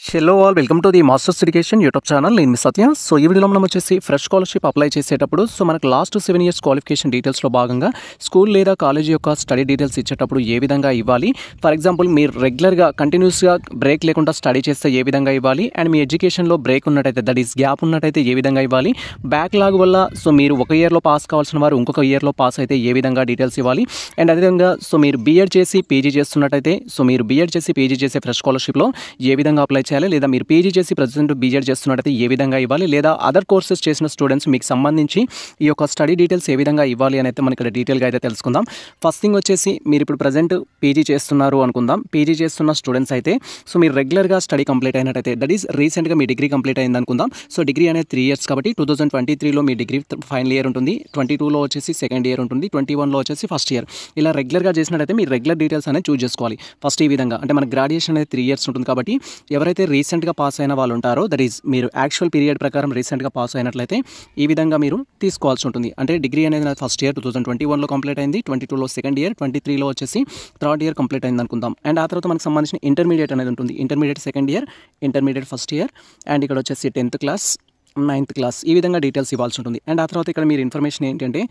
Hello all welcome to the masters education YouTube channel. నేను మీ సత్య. So ఈ వీడియోలో మనం వచ్చేసి ఫ్రెష్ స్కాలర్షిప్ అప్లై చేసేటప్పుడు మనకు లాస్ట్ 7 ఇయర్స్ క్వాలిఫికేషన్ డీటెయిల్స్లో భాగంగా స్కూల్ లేదా కాలేజీ యొక్క స్టడీ డీటెయిల్స్ ఇచ్చేటప్పుడు ఏ విధంగా ఇవ్వాలి, ఫర్ ఎగ్జాంపుల్ మీరు రెగ్యులర్గా కంటిన్యూస్గా బ్రేక్ లేకుండా స్టడీ చేస్తే ఏ విధంగా ఇవ్వాలి, అండ్ మీ ఎడ్యుకేషన్లో బ్రేక్ ఉన్నట్టయితే దట్ ఈస్ గ్యాప్ ఉన్నట్టయితే ఏ విధంగా ఇవ్వాలి, బ్యాక్లాగ్ వల్ల మీరు ఒక ఇయర్లో పాస్ కావాల్సిన వారు ఇంకొక ఇయర్లో పాస్ అయితే ఏ విధంగా డీటెయిల్స్ ఇవ్వాలి, అండ్ అదేవిధంగా మీరు బీఎడ్ చేసి పీజీ చేస్తున్నట్టయితే మీరు బీఎడ్ చేసి పీజీ చేసే ఫ్రెష్ స్కాలర్షిప్లో ఏ విధంగా అప్లై చేయాలి, లేదా మీరు పీజీ చేసి ప్రజెంట్ బీజెడ్ చేస్తున్నట్టయితే ఏ విధంగా ఇవ్వాలి, లేదా అదర్ కోర్సెస్ చేసిన స్టూడెంట్స్ మీకు సంబంధించి ఈ యొక్క స్టడీ డీటెయిల్స్ ఏ విధంగా ఇవ్వాలి అని అయితే మనం ఇక్కడ డీటెయిల్గా అయితే తెలుసుకుందాం. ఫస్ట్ థింగ్ వచ్చేసి మీరు ఇప్పుడు ప్రజెంట్ పీజీ చేస్తున్నారు అనుకుందాం. పీజీ చేస్తున్న స్టూడెంట్స్ అయితే మీరు రెగ్యులర్గా స్టడీ కంప్లీట్ అయినట్టయితే దట్ ఈస్ రీసెంట్గా మీ డిగ్రీ కంప్లీట్ అయింది అనుకుందాం. సో డిగ్రీ అనేది 3 ఇయర్స్ కాబట్టి 2023లో మీ డిగ్రీ ఫైనల్ ఇయర్ ఉంటుంది, 22లో వచ్చేసి సెకండ్ ఇయర్ ఉంటుంది, 21లో వచ్చేసి ఫస్ట్ ఇయర్. ఇలా రెగ్యులర్గా చేసినట్టయితే మీరు రెగ్యులర్ డీటెయిల్స్ అనేది చూస్ చేసుకోవాలి. ఫస్ట్ ఈ విధంగా అంటే మన గ్రాడ్యుయేషన్ అనేది 3 ఇయర్స్ ఉంటుంది కాబట్టి ఎవరైతే రీసెంట్గా పాస్ అయిన వాళ్ళు ఉంటారో దట్ ఈస్ మీరు యాక్చువల్ పీరియడ్ ప్రకారం రీసెంట్గా పాస్ అయినట్లయితే ఈ విధంగా మీరు తీసుకోవాల్సి ఉంటుంది. అంటే డిగ్రీ అనేది ఫస్ట్ ఇయర్ 2021లో కంప్లీట్ అయింది, 22లో సెకండ్ ఇయర్, 23లో వచ్చేసి థర్డ్ ఇయర్ కంప్లీట్ అయింది అనుకుందాం. అండ్ ఆ తర్వాత మనకు సంబంధించిన ఇంటర్మీడియట్ అనేది ఉంటుంది. Intermediate second year, intermediate first year, and ఇక్కడ వచ్చేసి 10th క్లాస్, 9th క్లాస్, ఈ విధంగా డీటెయిల్స్ ఇవ్వాల్సి ఉంటుంది. అండ్ ఆ తర్వాత ఇక్కడ మీరు ఇన్ఫర్మేషన్ ఏంటంటే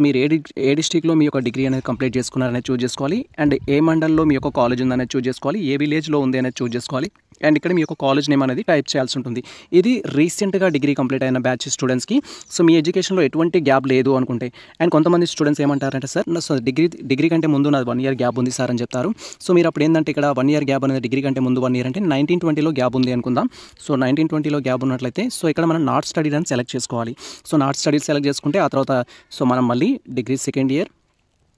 మీరు ఏ డిస్ట్రిక్ట్లో మీ యొక్క డిగ్రీ అనేది కంప్లీట్ చేసుకున్నారనేది చూస్ చేసుకోవాలి, అండ్ ఏ మండల్లో మీ యొక్క కాలేజ్ ఉందనేది చూస్ చేసుకోవాలి, ఏ విలేజ్లో ఉంది అనేది చూస్ చేసుకోవాలి, అండ్ ఇక్కడ మీ యొక్క కాలేజ్ నేమ్ అనేది టైప్ చేయాల్సి ఉంటుంది. ఇది రీసెంట్గా డిగ్రీ కంప్లీట్ అయిన బ్యాచ్ స్టూడెంట్స్కి. సో మీ ఎడ్యుకేషన్లో ఎటువంటి గ్యాప్ లేదు అనుకుంటే, అండ్ కొంతమంది స్టూడెంట్స్ ఏమంటారంటే సార్ డిగ్రీ కంటే ముందు నాది 1 ఇయర్ గ్యాప్ ఉంది సార్ అని చెప్తారు. సో మీరు అప్పుడు ఏంటంటే ఇక్కడ 1 ఇయర్ గ్యాప్ అనేది డిగ్రీ కంటే ముందు 1 ఇయర్ అంటే 1920లో గ్యాప్ ఉంది అనుకుందాం. సో 1920లో గ్యాప్ ఉన్నట్లయితే ఇక్కడ మనం నాట్ స్టడీ అని సెలెక్ట్ చేసుకోవాలి. సో నాట్ స్టడీ సెలెక్ట్ చేసుకుంటే ఆ తర్వాత మనం మళ్ళీ degree second year,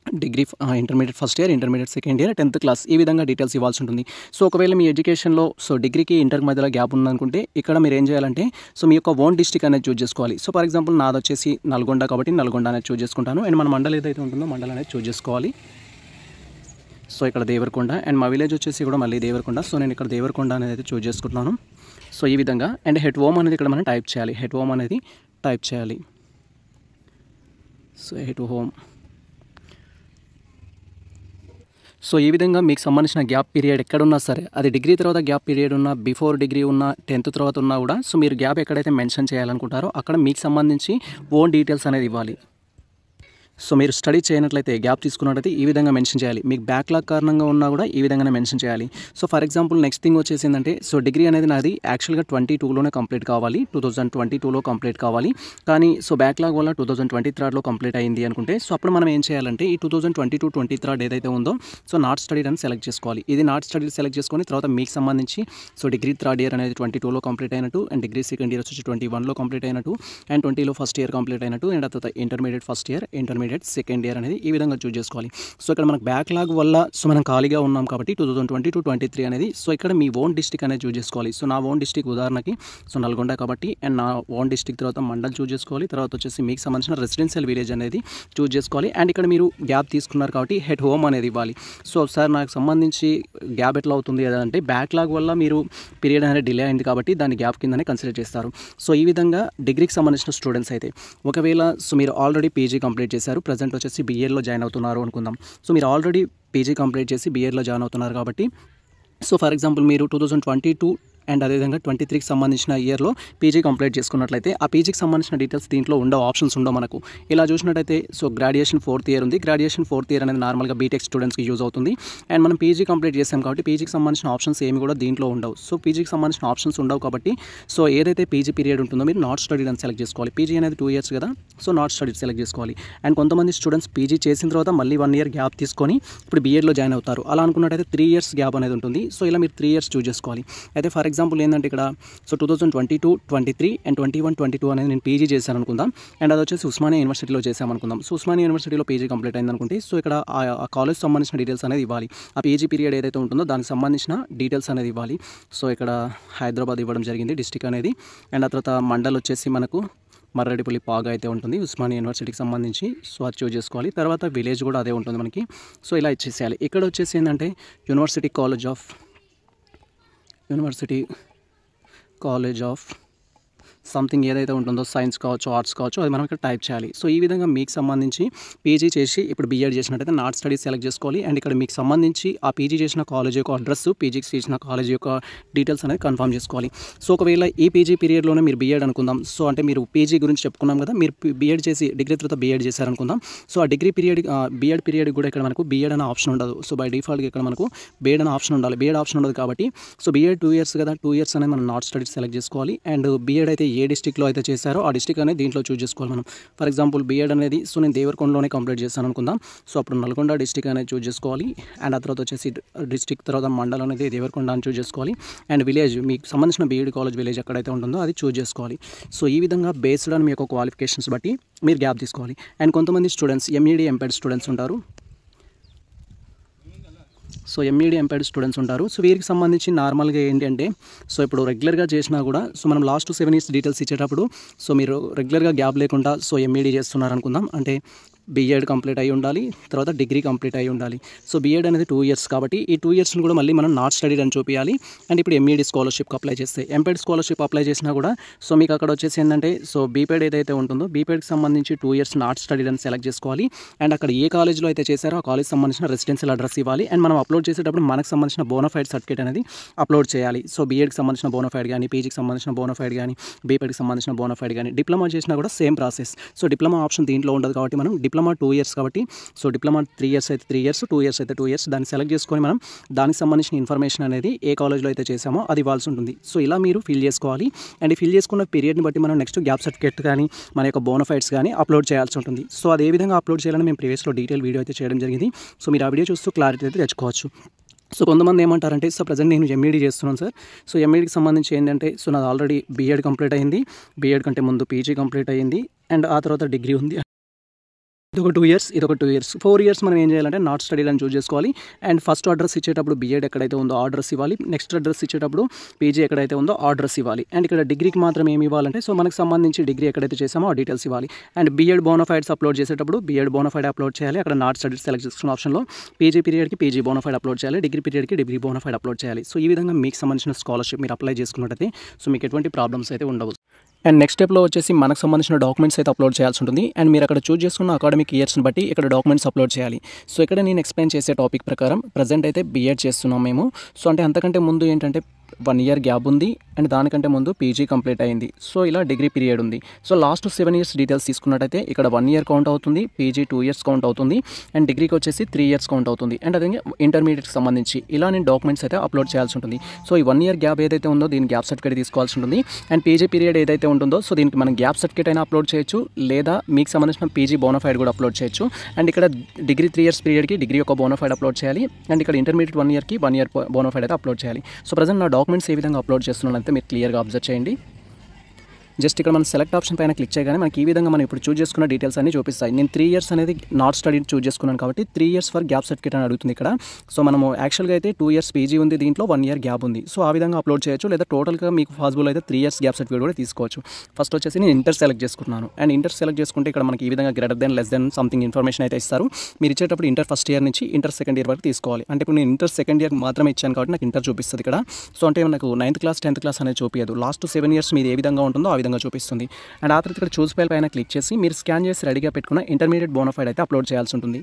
degree intermediate first year, intermediate second year, 10th class, ఈ విధంగా డీటెయిల్స్ ఇవ్వాల్సి ఉంటుంది. సో ఒకవేళ మీ ఎడ్యుకేషన్లో డిగ్రీకి ఇంటర్ మధ్యలో గ్యాప్ ఉందనుకుంటే ఇక్కడ మీరు ఏం చేయాలంటే మీ యొక్క ఓన్ డిస్ట్రిక్ట్ అనేది చూస్ చేసుకోవాలి. సో ఫర్ ఎగ్జాంపుల్ నాది వచ్చేసి నల్గొండ కాబట్టి నల్గొండ అనేది చూస్ చేసుకుంటాను, అండ్ మన మండలం ఏదైతే ఉంటుందో మండలం అనేది చూస్ చేసుకోవాలి. సో ఇక్కడ దేవరకొండ, అండ్ మా విలేజ్ వచ్చేసి కూడా మళ్ళీ దేవరకొండ. సో నేను ఇక్కడ దేవరకొండ అనేది అయితే చూస్ చేసుకుంటున్నాను. సో ఈ విధంగా, అండ్ హెడ్ హోమ్ అనేది ఇక్కడ మనం టైప్ చేయాలి. హెడ్ హోమ్ అనేది టైప్ చేయాలి. So head home. సో ఈ విధంగా మీకు సంబంధించిన గ్యాప్ పీరియడ్ ఎక్కడున్నా సరే, అది డిగ్రీ తర్వాత గ్యాప్ పీరియడ్ ఉన్నా, బిఫోర్ డిగ్రీ ఉన్నా, 10th తర్వాత ఉన్నా కూడా మీరు గ్యాప్ ఎక్కడైతే మెన్షన్ చేయాలనుకుంటారో అక్కడ మీకు సంబంధించి ఓన్ డీటెయిల్స్ అనేది ఇవ్వాలి. సో మీరు స్టడీ చేయనట్లయితే గ్యాప్ తీసుకున్నట్లయితే ఈ విధంగా మెన్షన్ చేయాలి. మీకు బ్యాక్లాగ్ కారణంగా ఉన్నా కూడా ఈ విధంగానే మెన్షన్ చేయాలి. So for example next thing వచ్చేసి ఏంటంటే డిగ్రీ అనేది నాది యాక్చువల్గా 22లోనే కంప్లీట్ కావాలి, 2022లో కంప్లీట్ కావాలి, కానీ బ్యాక్లాగ్ వల్ల 2023లో కంప్లీట్ అయింది అనుకుంటే అప్పుడు మనం ఏం చేయాలంటే ఈ 2022-23 ఏదైతే ఉందో నాట్ స్టడీ అని సెలెక్ట్ చేసుకోవాలి. ఇది నాట్ స్టడీ సెలెక్ట్ చేసుకొని తర్వాత మీకు సంబంధించి డిగ్రీ థర్డ్ ఇయర్ అనేది 22లో కంప్లీట్ అయినట్టు, అండ్ డిగ్రీ సెకండ్ ఇయర్ వచ్చి 21లో కంప్లీట్ అయినట్టు, అండ్ 20లో ఫస్ట్ ఇయర్ కంప్లీట్ అయినట్టు, అండ్ ఆ తర్వాత intermediate first year, intermediate second year అనేది ఈ విధంగా చూస్ చేసుకోవాలి. సో ఇక్కడ మనకు బ్యాక్లాగ్ వల్ల మనం ఖాళీగా ఉన్నాం కాబట్టి 2022-23 అనేది ఇక్కడ మీ ఓన్ డిస్ట్రిక్ట్ అనేది చూస్ చేసుకోవాలి. సో నా ఓన్ డిస్ట్రిక్ట్ ఉదాహరణకి నల్గొండ కాబట్టి, అండ్ నా ఓన్ డిస్ట్రిక్ట్ తర్వాత మండల్ చూస్ చేసుకోవాలి, తర్వాత వచ్చేసి మీకు సంబంధించిన రెసిడెన్షియల్ విలేజ్ అనేది చూస్ చేసుకోవాలి, అండ్ ఇక్కడ మీరు గ్యాప్ తీసుకున్నారు కాబట్టి హెడ్ హోమ్ అనేది ఇవ్వాలి. సో సార్ నాకు సంబంధించి గ్యాప్ ఎట్లా అవుతుంది అంటే బ్యాక్లాగ్ వల్ల మీరు పీరియడ్ అనేది డిలే అయింది కాబట్టి దాన్ని గ్యాప్ కిందనే కన్సిడర్ చేస్తారు. సో ఈ విధంగా డిగ్రీకి సంబంధించిన స్టూడెంట్స్ అయితే ఒకవేళ మీరు ఆల్రెడీ పీజీ కంప్లీట్ చేశారు, ప్రజెంట్ వచ్చేసి బీఎడ్లో జాయిన్ అవుతున్నారు అనుకుందాం. సో మీరు ఆల్రెడీ పీజీ కంప్లీట్ చేసి బీఎడ్లో జాయిన్ అవుతున్నారు కాబట్టి ఫర్ ఎగ్జాంపుల్ మీరు 2022 అండ్ అదేవిధంగా 23కి సంబంధించిన ఇయర్లో పీజీ కంప్లీట్ చేసుకున్నట్లయితే ఆ పీజీకి సంబంధించిన డీటెయిల్స్ దీంట్లో ఉండవు, ఆప్షన్స్ ఉండవు మనకు. ఇలా చూసినట్టయితే గ్రాడ్యుయేషన్ 4th ఇయర్ ఉంది, గ్రాడ్యుయేషన్ 4th ఇయర్ అనేది నార్మల్గా బీటెక్ స్టూడెంట్స్కి యూజ్ అవుతుంది, అండ్ మనం పీజీ కంప్లీట్ చేసాం కాబట్టి పీజీకి సంబంధించిన ఆప్షన్స్ ఏమి కూడా దీంట్లో ఉండవు. సో పీజీకి సంబంధించిన ఆప్షన్స్ ఉండవు కాబట్టి ఏదైతే పీజీ పీరియడ్ ఉంటుందో మీరు నాట్ స్టడీ అని సెలెక్ట్ చేసుకోవాలి. పీజీ అనేది 2 ఇయర్స్ కదా, నాట్ స్టడీ సెలెక్ట్ చేసుకోవాలి. అండ్ కొంతమంది స్టూడెంట్స్ పీజీ చేసిన తర్వాత మళ్ళీ 1 ఇయర్ గ్యాప్ తీసుకొని ఇప్పుడు బీఎడ్లో జాయిన్ అవుతారు. అలా అనుకున్నట్టయితే 3 ఇయర్స్ గ్యాప్ అనేది ఉంటుంది. సో ఇలా మీరు 3 ఇయర్స్ చూస్ చేసుకోవాలి. అయితే ఫర్ ఎగ్జాంపుల్ ఏంటంటే ఇక్కడ 2022-23 అండ్ 21-22 అనేది నేను పీజీ చేశాను అనుకుందాం, అండ్ అది వచ్చేసి ఉస్మానియా యూనివర్సిటీలో చేశాను అనుకుందాం. సో ఉస్మానియా యూనివర్సిటీలో పీజీ కంప్లీట్ అయింది అనుకుంటే ఇక్కడ ఆ కాలేజ్ సంబంధించిన డీటెయిల్స్ అనేది ఇవ్వాలి. ఆ పీజీ పీరియడ్ ఏదైతే ఉంటుందో దానికి సంబంధించిన డీటెయిల్స్ అనేది ఇవ్వాలి. సో ఇక్కడ హైదరాబాద్ ఇవ్వడం జరిగింది డిస్ట్రిక్ట్ అనేది, అండ్ ఆ తర్వాత మండల్ వచ్చేసి మనకు మర్రెడిపల్లి పాగా అయితే ఉంటుంది ఉస్మానియా యూనివర్సిటీకి సంబంధించి. అది చూస్ చేసుకోవాలి. తర్వాత విలేజ్ కూడా అదే ఉంటుంది మనకి. సో ఇలా ఇచ్చేసేయాలి. ఇక్కడ వచ్చేసి ఏంటంటే యూనివర్సిటీ కాలేజ్ ఆఫ్ సంథింగ్ ఏదైతే ఉంటుందో సైన్స్ కావచ్చు, ఆర్ట్స్ కావచ్చు, అది మనం ఇక్కడ టైప్ చేయాలి. సో ఈ విధంగా మీకు సంబంధించి పీజీ చేసి ఇప్పుడు బీఎడ్ చేసినట్టయితే నాట్ స్టడీస్ సెలెక్ట్ చేసుకోవాలి. అండ్ ఇక్కడ మీకు సంబంధించి ఆ పీజీ చేసిన కాలేజ్ యొక్క అడ్రస్, పీజీకి చేసిన కాలేజ్ యొక్క డీటెయిల్స్ అనేది కన్ఫర్మ్ చేసుకోవాలి. సో ఒకవేళ ఈ పీజీ పీరియడ్లోనే మీరు బీఎడ్ అనుకుందాం. సో అంటే మీరు పీజీ గురించి చెప్పుకున్నాం కదా, మీరు బీఎడ్ చేసి డిగ్రీ తర్వాత బీఎడ్ చేశారనుకుందాం. సో ఆ డిగ్రీ పీరియడ్ బీఎడ్ పీరియడ్ కూడా ఇక్కడ మనకు బీఎడ్ అనే ఆప్షన్ ఉండదు. సో బై డిఫాల్ట్గా ఇక్కడ మనకు బీఎడ్ అనే ఆప్షన్ ఉండాలి. బీఎడ్ ఆప్షన్ ఉండదు కాబట్టి సో బీఎడ్ 2 years కదా, 2 years అనేది మనం నాట్ స్టడీస్ సెలెక్ట్ చేసుకోవాలి. అండ్ బీఎడ్ అయితే ఏ డిస్ట్రిక్ట్లో అయితే చేశారో ఆ డిస్ట్రిక్ట్ అనేది దీంట్లో చూస్ చేసుకోవాలి మనం. ఫర్ ఎగ్జాంపుల్ బీఎడ్ అనేది సో నేను దేవరకొండలోనే కంప్లీట్ చేశాను అనుకుందాం. సో అప్పుడు నల్గొండ డిస్ట్రిక్ట్ అనేది చూస్ చేసుకోవాలి. అండ్ ఆ తర్వాత వచ్చేసి డిస్ట్రిక్ట్ తర్వాత మండలం అనేది దేవరకొండ అని చూస్ చేసుకోవాలి. అండ్ విలేజ్ మీకు సంబంధించిన బీఎడ్ కాలేజ్ విలేజ్ ఎక్కడైతే ఉంటుందో అది చూస్ చేసుకోవాలి. సో ఈ విధంగా బేస్డ్ ఆన్ మీ యొక్క క్వాలిఫికేషన్స్ బట్టి మీరు గ్యాప్ తీసుకోవాలి. అండ్ కొంతమంది స్టూడెంట్స్ ఎంఈడి ఎంపెడ్ స్టూడెంట్స్ ఉంటారు. సో ఎంఈడి ఎంపెడ్ స్టూడెంట్స్ ఉంటారు. సో వీరికి సంబంధించి నార్మల్గా ఏంటంటే సో ఇప్పుడు రెగ్యులర్గా చేసినా కూడా సో మనం లాస్ట్ 7 years డీటెయిల్స్ ఇచ్చేటప్పుడు సో మీరు రెగ్యులర్గా గ్యాప్ లేకుండా సో ఎంఈడి చేస్తున్నారు అనుకుందాం. అంటే బీఎడ్ కంప్లీట్ అయి ఉండాలి, తర్వాత డిగ్రీ కంప్లీట్ అయి ఉండాలి. సో బీఎడ్ అనేది 2 years కాబట్టి ఈ 2 yearsని కూడా మళ్ళీ మనం నాట్ స్టడీడ్ అని చూపించాలి. అండ్ ఇప్పుడు ఎంఈడి స్కాలర్షిప్కి అప్లై చేస్తే ఎంపెడ్ స్కాలర్షిప్ అప్లై చేసినా కూడా సో మీకు అక్కడ వచ్చేసి ఏంటంటే సో బీపెడ్ ఏదైతే ఉంటుందో బీపెడ్కి సంబంధించి 2 years నాట్ స్టడీడ్ అని సెలెక్ట్ చేసుకోవాలి. అండ్ అక్కడ ఏ కాలేజ్లో అయితే చేశారో ఆ కాలేజ్ సంబంధించిన రెసిడెన్షియల్ అడ్రస్ ఇవ్వాలి. అండ్ మనం అప్లోడ్ చేసేటప్పుడు మనకు సంబంధించిన బోనఫైడ్ సర్టిఫికేట్ అనేది అప్లోడ్ చేయాలి. సో బీఎడ్కి సంబంధించిన బోనఫైడ్ కానీ, పీజీకి సంబంధించిన బోనఫైడ్ కానీ, బీపెడ్కి సంబంధించిన బోనఫైడ్ కానీ, డిప్లొమా చేసినా కూడా same process. So diploma option దీంట్లో ఉండదు కాబట్టి మనం డిప్లొమా 2 years కాబట్టి సో డిప్లొమా 3 years అయితే 3 years, 2 years అయితే 2 years దాన్ని సెలెక్ట్ చేసుకొని మనం దానికి సంబంధించిన ఇన్ఫర్మేషన్ అనేది ఏ కాలేజ్లో అయితే చేసామో అది ఇవ్వాల్సి ఉంటుంది. సో ఇలా మీరు ఫిల్ చేసుకోవాలి. అండ్ ఫిల్ చేసుకున్న పీరియడ్ని బట్టి మనం నెక్స్ట్ గ్యాప్ సర్టిఫికేట్ కానీ మన యొక్క బోనఫైడ్స్ కానీ అప్లోడ్ చేయాల్సి ఉంటుంది. సో అది ఏ విధంగా అప్లోడ్ చేయాలని మేము ప్రీవియస్లో డీటెయిల్ వీడియో అయితే చేయడం జరిగింది. సో మీరు ఆ వీడియో చూస్తూ క్లారిటీ అయితే తెచ్చుకోవచ్చు. సో కొంతమంది ఏమంటారంటే సో ప్రజెంట్ నేను ఎంఈడి చేస్తున్నాను సార్. సో ఎంఈడికి సంబంధించి ఏంటంటే సో నాది ఆల్రెడీ బీఎడ్ కంప్లీట్ అయింది, బీఎడ్ కంటే ముందు పీజీ కంప్లీట్ అయ్యింది, అండ్ ఆ తర్వాత డిగ్రీ ఉంది. ఇదొక 2 years, ఇదొక 2 years, 4 years మనం ఏం చేయాలంటే నాట్ స్టడీడ్ అని చూస్ చేసుకోవాలి. అండ్ ఫస్ట్ అడ్రస్ ఇచ్చేటప్పుడు బీఎడ్ ఎక్కడైతే ఉందో ఆ అడ్రస్ ఇవ్వాలి. నెక్స్ట్ అడ్రస్ ఇచ్చేటప్పుడు పీజీ ఎక్కడైతే ఉందో ఆ అడ్రస్ ఇవ్వాలి. అండ్ ఇక్కడ డిగ్రీకి మాత్రం ఏమి ఇవ్వాలంటే సో మనకు సంబంధించి డిగ్రీ ఎక్కడైతే చేసామో ఆ డీటెయిల్స్ ఇవ్వాలి. అండ్ బీఎడ్ బోనఫైడ్స్ అప్లోడ్ చేసేటప్పుడు బీఎడ్ బోనఫైడ్ అప్లోడ్ చేయాలి. అక్కడ నాట్ స్టడీడ్ సెలెక్ట్ చేసుకున్న ఆప్షన్లో పీజీ పీరియడ్కి పీజీ బోనఫైడ్ అప్లోడ్ చేయాలి, డిగ్రీ పీరియడ్కి డిగ్రీ బోనఫైడ్ అప్లోడ్ చేయాలి. సో ఈ విధంగా మీకు సంబంధించిన స్కాలర్షిప్ మీరు అప్లై చేసుకున్నట్టయితే సో మీకు ఎటువంటి ప్రాబ్లమ్స్ అయితే ఉండవు. అండ్ నెక్స్ట్ స్టెప్లో వచ్చేసి మనకు సంబంధించిన డాక్యుమెంట్స్ అయితే అప్లోడ్ చేయాల్సి ఉంటుంది. అండ్ మీరు అక్కడ చూస్ చేసుకున్న అకాడమిక్ ఇయర్స్ని బట్టి ఇక్కడ డాక్యుమెంట్స్ అప్లోడ్ చేయాలి. సో ఇక్కడ నేను ఎక్స్ప్లెయిన్ చేసే టాపిక్ ప్రకారం ప్రజెంట్ అయితే బీఎడ్ చేస్తున్నాం మేము. సో అంటే అంతకంటే ముందు ఏంటంటే 1 year గ్యాప్ ఉంది, అండ్ దానికంటే ముందు పీజీ కంప్లీట్ అయింది. సో ఇలా డిగ్రీ పీరియడ్ ఉంది. సో లాస్ట్ 7 years డీటెయిల్స్ తీసుకున్నట్టయితే ఇక్కడ 1 year కౌంట్ అవుతుంది, పీజీ 2 years కౌంట్ అవుతుంది, అండ్ డిగ్రీకి వచ్చేసి 3 years కౌంట్ అవుతుంది. అండ్ అదే ఇంటర్మీడియట్కి సంబంధించి ఇలా నేను డాక్యుమెంట్స్ అయితే అప్లోడ్ చేయాల్సి ఉంటుంది. సో ఈ 1 year గ్యాప్ ఏదైతే ఉందో దీని గ్యాప్ సర్టిఫికేట్ తీసుకోవాల్సి ఉంటుంది. అండ్ పీజీ పీరియడ్ ఏదైతే ఉంటుందో సో దీనికి మనం గ్యాప్ సర్టిఫికేట్ అయినా అప్లోడ్ చేయొచ్చు, లేదా మీకు సంబంధించిన పీజీ బోనఫైడ్ కూడా అప్లోడ్ చేయొచ్చు. అండ్ ఇక్కడ డిగ్రీ 3 years పీరియడ్కి డిగ్రీ ఒక బోనఫైడ్ అప్లోడ్ చేయాలి. అండ్ ఇక్కడ ఇంటర్మీడియట్ 1 yearకి 1 year బోనఫైడ్ అయితే అప్లోడ్ చేయాలి. సో ప్రజెంట్ నా డాక్యుమెంట్స్ ఏ విధంగా అప్లోడ్ చేస్తున్నానంటే మీరు క్లియర్గా అబ్జర్వ్ చేయండి. జస్ట్ ఇక్కడ మనం సెలెక్ట్ ఆప్షన్ పైన క్లిక్ చేయగానే మనకి ఈ విధంగా మనం ఇప్పుడు చూస్ చేసుకున్న డీటెయిల్స్ అన్ని చూపిస్తాయి. నేను 3 years అనేది నాట్ స్టడీ చూస్ చేసుకున్నాను కాబట్టి 3 years ఫర్ గ్యాప్ సర్టిఫికేట్ అని అడుగుతుంది ఇక్కడ. సో మనము యాక్చువల్గా అయితే 2 years పీజీ ఉంది, దీంట్లో 1 year గ్యాప్ ఉంది. సో ఆ విధంగా అప్లోడ్ చేయొచ్చు, లేదా టోటల్గా మీకు పాసిబుల్ అయితే 3 years గ్యాప్ సర్టిఫికేట్ కూడా తీసుకోవచ్చు. ఫస్ట్ వచ్చేసి నేను ఇంటర్ సెలెక్ట్ చేసుకున్నాను. అండ్ ఇంటర్ సెలెక్ట్ చేసుకుంటే ఇక్కడ మనకి ఈ విధంగా greater than, less than something information అయితే ఇస్తారు. మీరు ఇచ్చేటప్పుడు ఇంటర్ ఫస్ట్ ఇయర్ నుంచి ఇంటర్ సెకండ్ ఇయర్ వరకు తీసుకోవాలి. అంటే ఇప్పుడు నేను ఇంటర్ సెకండ్ ఇయర్ మాత్రమే ఇచ్చాను కాబట్టి నాకు ఇంటర్ చూపిస్తుంది ఇక్కడ. సో అంటే నాకు 9th class 10th class అనేది చూపించదు. లాస్ట్ 7 years మీది ఏ విధంగా ఉంటుందో ఆ విధంగా చూపిస్తుంది. అండ్ ఆ తర్వాత ఇక్కడ చూస్ ఫైల్ పైన క్లిక్ చేసి మీరు స్కాన్ చేసి రెడీగా పెట్టుకున్న ఇంటర్మీడియట్ బోనఫైడ్ అయితే అప్లోడ్ చేయాల్సి ఉంటుంది.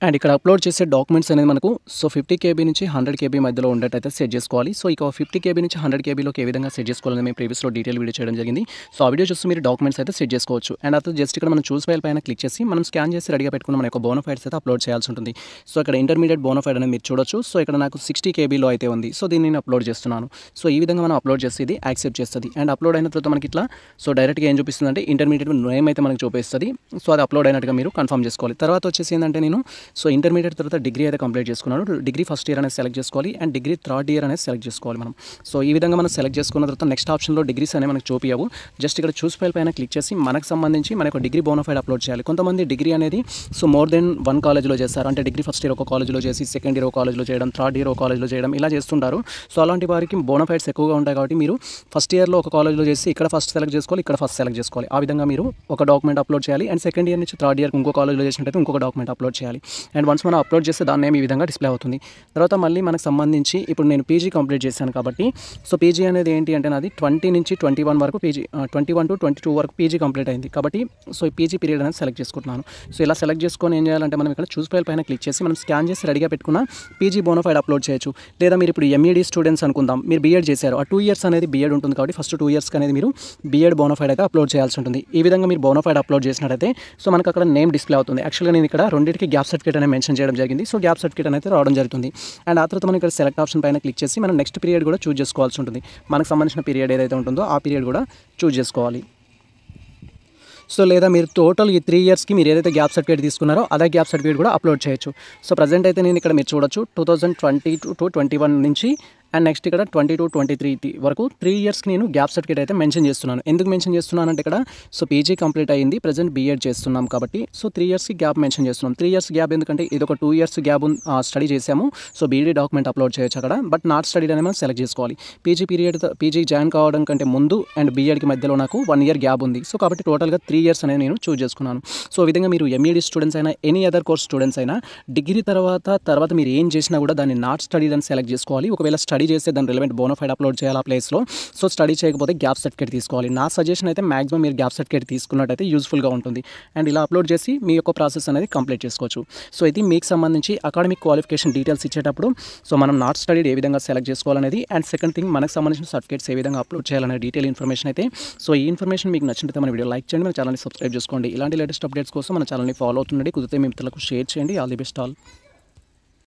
అండ్ ఇక్కడ అప్లోడ్ చేసే డాక్యుమెంట్స్ అనేది మనకు సో 50 KB నుంచి 100 KB మధ్యలో ఉండేటైతే సెట్ చేసుకోవాలి. సో ఇక 50 KB నుంచి 100 KBలోకి ఏ విధంగా సెట్ చేసుకోవాలని మేము ప్రీవియస్లో డీటెయిల్ వీడియో చేయడం జరిగింది. సో ఆ వీడియో చూస్తే మీరు డాక్యుమెంట్స్ అయితే సెట్ చేసుకోవచ్చు. అండ్ అతను జస్ట్ ఇక్కడ మనం చూస్ ఫైల్ పైన క్లిక్ చేసి మనం స్కాన్ చేసి రెడీగా పెట్టుకున్న మన యొక్క బోనఫైడ్స్ అయితే అప్లోడ్ చేయాల్సి ఉంటుంది. సో ఇక్కడ ఇంటర్మీడియట్ బోనఫైడ్ అనేది మీరు చూడొచ్చు. సో ఇక్కడ నాకు 60 KBలో అయితే ఉంది. సో దీన్ని నేను అప్లోడ్ చేస్తున్నాను. సో ఈ విధంగా మనం అప్లోడ్ చేస్తే ఇది యాక్సెప్ట్ చేస్తుంది. అండ్ అప్లోడ్ అయిన తర్వాత మనకి ఇట్లా సో డైరెక్ట్గా ఏం చూపిస్తుంది అంటే ఇంటర్మీడియట్ నేమ్ అయితే మనకు చూపిస్తుంది. సో అది అప్లోడ్ అయినట్టుగా మీరు కన్ఫర్మ్ చేసుకోవాలి. తర్వాత వచ్చేసి ఏంటంటే నేను సో ఇంటర్మీడియట్ తర్వాత డిగ్రీ అయితే కంప్లీట్ చేసుకున్నాను. డిగ్రీ ఫస్ట్ ఇయర్ అనేది సెలెక్ట్ చేసుకోవాలి, అండ్ డిగ్రీ 3rd year అనేది సెలెక్ట్ చేసుకోవాలి మనం. సో ఈ విధంగా మనం సెలెక్ట్ చేసుకున్న తర్వాత నెక్స్ట్ ఆప్షన్లో డిగ్రీస్ అనేవి మనకు చూపించవు. జస్ట్ ఇక్కడ చూస్ ఫైల్ పైన క్లిక్ చేసి మనకు సంబంధించి మన యొక్క డిగ్రీ బోనఫైడ్ అప్లోడ్ చేయాలి. కొంతమంది డిగ్రీ అనేది సో మోర్ దెన్ 1 కాలేజ్లో చేస్తారు. అంటే డిగ్రీ ఫస్ట్ ఇయర్ ఒక కాలేజ్లో చేసి, సెకండ్ ఇయర్ ఒక కాలేజ్లో చేయడం, 3rd year ఒక కాలేజ్లో చేయడం, ఇలా చేస్తుంటారు. సో అలాంటి వారికి బోనఫైడ్స్ ఎక్కువగా ఉంటాయి కాబట్టి మీరు ఫస్ట్ ఇయర్లో ఒక కాలేజ్లో చేసి ఇక్కడ ఫస్ట్ సెలెక్ట్ చేసుకోవాలి, ఇక్కడ ఫస్ట్ సెలెక్ట్ చేసుకోవాలి. ఆ విధంగా మీరు ఒక డాక్యుమెంట్ అప్లోడ్ చేయాలి. అండ్ సెకండ్ ఇయర్ నుంచి 3rd year ఇంకో కాలేజ్లో చేసినట్టయితే ఇంకొక డాక్యుమెంట్ అప్లోడ్ చేయాలి. అండ్ వన్స్ మనం అప్లోడ్ చేస్తే దాని నేమ్ ఈ విధంగా డిస్ప్లే అవుతుంది. తర్వాత మళ్ళీ మనకు సంబంధించి ఇప్పుడు నేను పీజీ కంప్లీట్ చేశాను కాబట్టి సో పీజీ అనేది ఏంటి అంటే నాది 20 నుంచి 21 వరకు పీజీ 21 టు 22 వరకు పీజీ కంప్లీట్ అయింది కాబట్టి సో ఈ పీజీ పీరియడ్ అనేది సెలెక్ట్ చేసుకుంటున్నాను. సో ఇలా సెలెక్ట్ చేసుకొని ఏం చేయాలంటే మనం ఇక్కడ చూస్ ఫైల్ పైన క్లిక్ చేసి మనం స్కాన్ చేసి రెడీగా పెట్టుకున్న పీజీ బోనోఫైడ్ అప్లోడ్ చేయొచ్చు. లేదా మీరు ఇప్పుడు ఎంఈడి స్టూడెంట్స్ అనుకుందాం, మీరు బీఎడ్ చేశారు, ఆ 2 ఇయర్స్ అనేది బీఎడ్ ఉంటుంది కాబట్టి ఫస్ట్ 2 ఇయర్స్కి అనేది మీరు బీఎడ్ బోనోఫైడ్ అయితే అప్లోడ్ చేయాల్సి ఉంటుంది. ఈ విధంగా మీరు బోనోఫైడ్ అప్లోడ్ చేసినట్టయితే సో మనకు అక్కడ నేమ్ డిస్ప్లే అవుతుంది. యాక్చువల్గా నేను ఇక్కడ రెండింటికి గ్యాప్ సర్టిఫికేట్ అనేది మెన్షన్ చేయడం జరిగింది. సో గ్యాప్ సర్టిఫికేట్ అనేది రావడం జరుగుతుంది. అండ్ ఆ తర్వాత మనం ఇక్కడ సెలెక్ట్ ఆప్షన్ పైన క్లిక్ చేసి మనం నెక్స్ట్ పీరియడ్ కూడా చూస్ చేసుకోవాల్సి ఉంటుంది. మనకు సంబంధించిన పీరియడ్ ఏదైతే ఉంటుందో ఆ పీరియడ్ కూడా చూస్ చేసుకోవాలి. సో లేదా మీరు టోటల్ ఈ 3 ఇయర్స్కి మీరు ఏదైతే గ్యాప్ సర్టిఫికేట్ తీసుకున్నారో అదే గ్యాప్ సర్టిఫికేట్ కూడా అప్లోడ్ చేయొచ్చు. సో ప్రజెంట్ అయితే నేను ఇక్కడ మీరు చూడొచ్చు 2020 to 21 నుంచి అండ్ నెక్స్ట్ ఇక్కడ 20 to 23 వరకు 3 ఇయర్స్కి నేను గ్యాప్ సర్టిఫికేట్ అయితే మెన్షన్ చేస్తున్నాను. ఎందుకు మెన్షన్ చేస్తున్నాను అంటే ఇక్కడ సో పీజీ కంప్లీట్ అయ్యింది, ప్రజెంట్ బీఎడ్ చేస్తున్నాం కాబట్టి సో 3 ఇయర్స్కి గ్యాప్ మెన్షన్ చేస్తున్నాం. 3 ఇయర్స్ గ్యాప్ ఎందుకంటే ఇది ఒక 2 ఇయర్స్ గ్యాప్ స్టడీ చేసాము. సో బీఈడీ డాక్యుమెంట్ అప్లోడ్ చేయొచ్చు అక్కడ, బట్ నాట్ స్టడీ అనేది మనం సెలెక్ట్ చేసుకోవాలి. పీజీ జాయిన్ కావడం కంటే ముందు అండ్ బీఎడ్కి మధ్యలో నాకు 1 ఇయర్ గ్యాప్ ఉంది. సో కాబట్టి టోటల్గా 3 ఇయర్స్ అనేది నేను చూస్ చేసుకున్నాను. సో ఈ విధంగా మీరు ఎంఈడీ స్టూడెంట్స్ అయినా ఎనీ అదర్ కోర్స్ స్టూడెంట్స్ అయినా డిగ్రీ తర్వాత మీరు ఏం చేసినా కూడా దాన్ని నాట్ స్టడీ అని సెలెక్ట్ చేసుకోవాలి. ఒకవేళ స్టడీ చేస్తే దాని రిలవెంట్ బోనోఫైడ్ అప్లోడ్ చేయాలి ఆ ప్లేస్లో. సో స్టడీ చేయకపోతే గ్యాప్ సర్టిఫికేట్ తీసుకోవాలి. నా సజెషన్ అయితే మాక్సిమం మీరు గ్యాప్ సర్టిఫికేట్ తీసుకున్నట్టయితే యూస్ఫుల్గా ఉంటుంది. అండ్ ఇలా అప్లోడ్ చేసి మీ యొక్క ప్రాసెస్ అనేది కంప్లీట్ చేసుకోవచ్చు. సో ఇది మీకు సంబంధించి అకాడమిక్ క్వాలిఫికేషన్ డీటెయిల్స్ ఇచ్చేటప్పుడు సో మనం నాట్ స్టడీడ్ ఏ విధంగా సెలెక్ట్ చేసుకోవాలనేది అండ్ సెకండ్ థింగ్ మనకు సంబంధించిన సర్టిఫికేట్స్ ఏ విధంగా అప్లోడ్ చేయాలనే డీటెయిల్ ఇన్ఫర్మేషన్ అయితే. సో ఈ ఇన్ఫర్మేషన్ మీకు నచ్చినట్లయితే మన వీడియో లైక్ చేయండి, మన ఛానల్ని సబ్స్క్రైబ్ చేసుకోండి. ఇలాంటి లేటెస్ట్ అప్డేట్స్ కోసం మన ఛానల్ని ఫాలో అవుతుండండి. కుదిరితే మీ మిత్రులకు షేర్ చేయండి. All the best all.